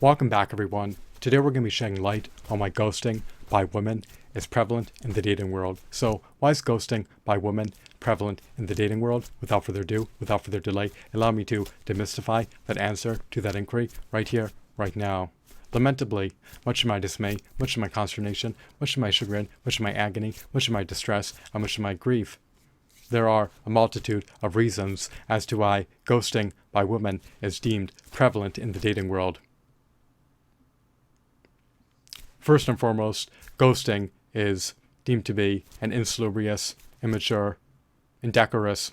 Welcome back, everyone. Today we're going to be shedding light on why ghosting by women is prevalent in the dating world. So, why is ghosting by women prevalent in the dating world? Without further ado, without further delay, allow me to demystify that answer to that inquiry right here, right now. Lamentably, much of my dismay, much of my consternation, much of my chagrin, much of my agony, much of my distress, and much of my grief, there are a multitude of reasons as to why ghosting by women is deemed prevalent in the dating world. First and foremost, ghosting is deemed to be an insalubrious, immature, indecorous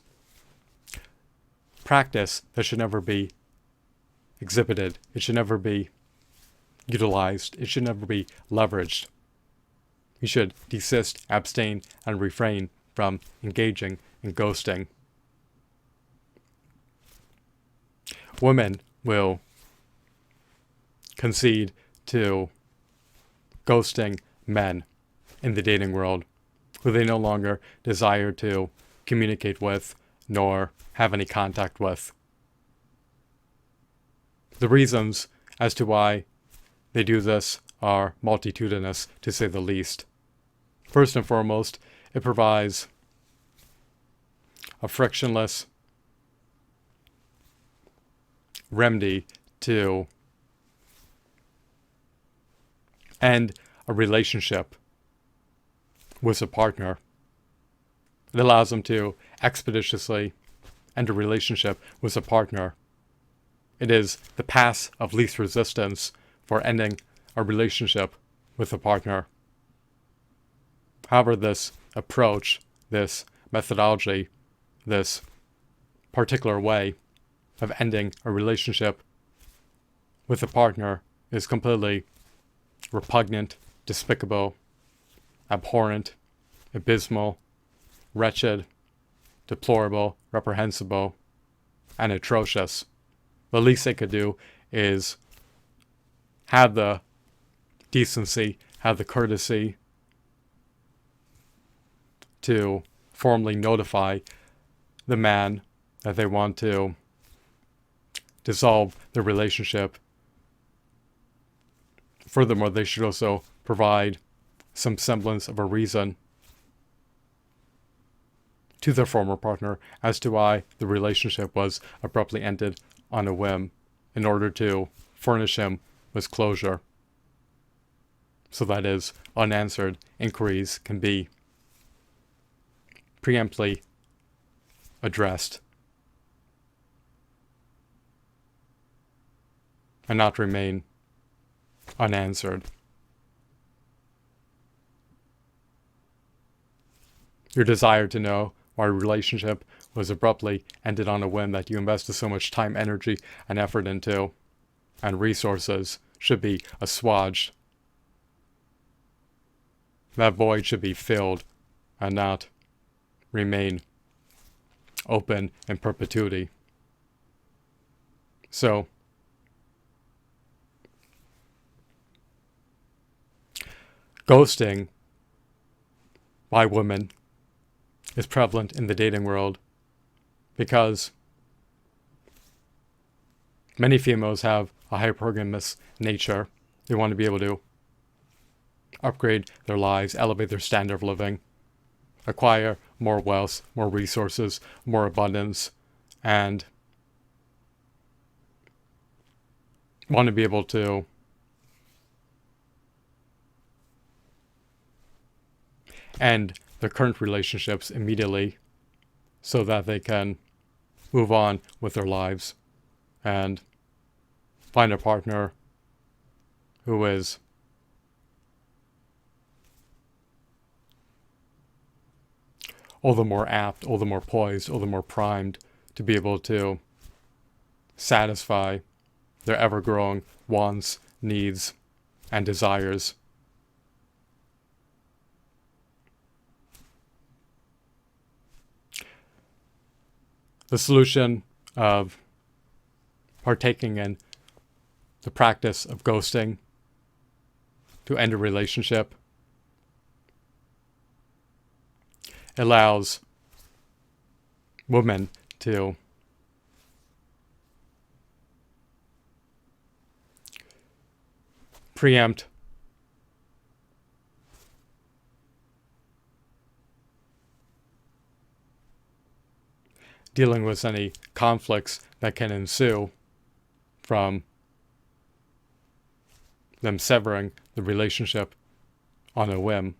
practice that should never be exhibited. It should never be utilized. It should never be leveraged. You should desist, abstain, and refrain from engaging in ghosting. Women will concede to ghosting men in the dating world who they no longer desire to communicate with nor have any contact with. The reasons as to why they do this are multitudinous, to say the least. First and foremost, it provides a frictionless remedy to end a relationship with a partner. It allows them to expeditiously end a relationship with a partner. It is the path of least resistance for ending a relationship with a partner. However, this approach, this methodology, this particular way of ending a relationship with a partner is completely repugnant, despicable, abhorrent, abysmal, wretched, deplorable, reprehensible, and atrocious. The least they could do is have the decency, have the courtesy to formally notify the man that they want to dissolve the relationship. Furthermore, they should also provide some semblance of a reason to their former partner as to why the relationship was abruptly ended on a whim, in order to furnish him with closure, so that his unanswered inquiries can be preemptly addressed and not remain unanswered. Your desire to know why a relationship was abruptly ended on a whim that you invested so much time, energy, and effort into, and resources, should be assuaged. That void should be filled and not remain open in perpetuity. So, ghosting by women is prevalent in the dating world because many females have a hypergamous nature. They want to be able to upgrade their lives, elevate their standard of living, acquire more wealth, more resources, more abundance, and want to be able to end their current relationships immediately so that they can move on with their lives and find a partner who is all the more apt, all the more poised, all the more primed to be able to satisfy their ever-growing wants, needs, and desires. The solution of partaking in the practice of ghosting to end a relationship allows women to preempt dealing with any conflicts that can ensue from them severing the relationship on a whim.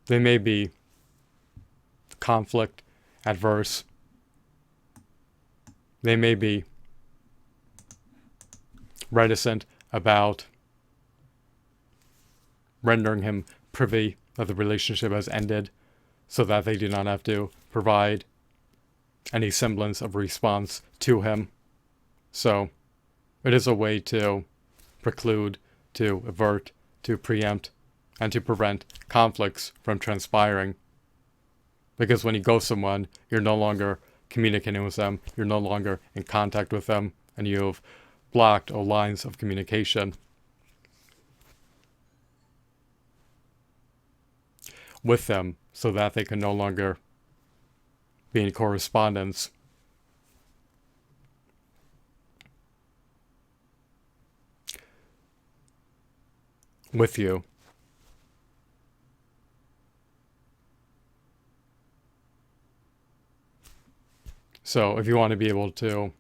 They may be conflict adverse. They may be reticent about rendering him privy that the relationship has ended so that they do not have to provide any semblance of response to him. So it is a way to preclude, to avert, to preempt, and to prevent conflicts from transpiring. Because when you ghost someone, you're no longer communicating with them, you're no longer in contact with them, and you've blocked all lines of communication with them so that they can no longer be in correspondence with you. So if you want to be able to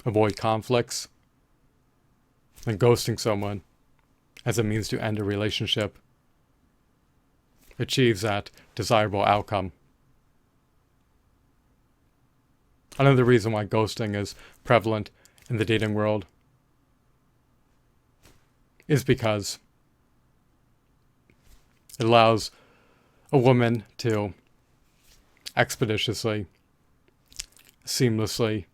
avoid conflicts, then ghosting someone as a means to end a relationship achieves that desirable outcome. Another reason why ghosting is prevalent in the dating world is because it allows a woman to expeditiously, seamlessly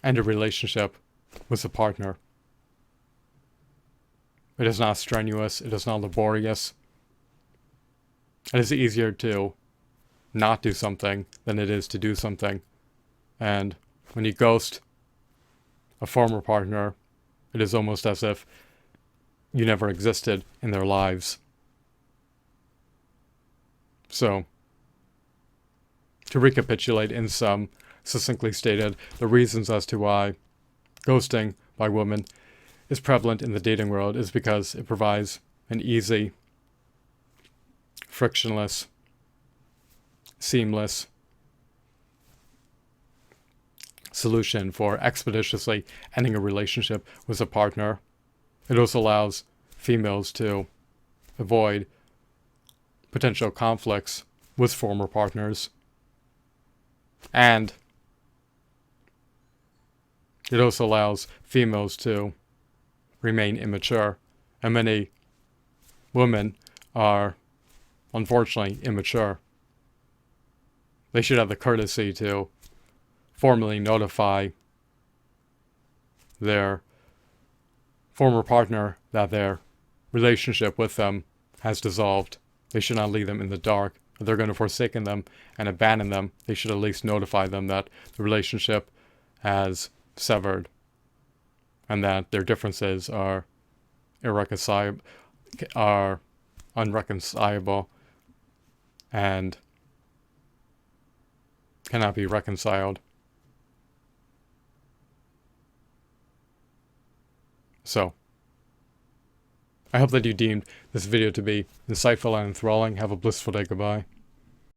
end a relationship with a partner. It is not strenuous, it is not laborious. It is easier to not do something than it is to do something. And when you ghost a former partner, it is almost as if you never existed in their lives. So, to recapitulate in sum, succinctly stated, the reasons as to why ghosting by women is prevalent in the dating world is because it provides an easy, frictionless, seamless solution for expeditiously ending a relationship with a partner. It also allows females to avoid potential conflicts with former partners. And it also allows females to remain immature. And many women are, unfortunately, immature. They should have the courtesy to formally notify their former partner that their relationship with them has dissolved. They should not leave them in the dark. If they're going to forsake them and abandon them, they should at least notify them that the relationship has severed and that their differences are unreconcilable and cannot be reconciled. So, I hope that you deemed this video to be insightful and enthralling. Have a blissful day. Goodbye.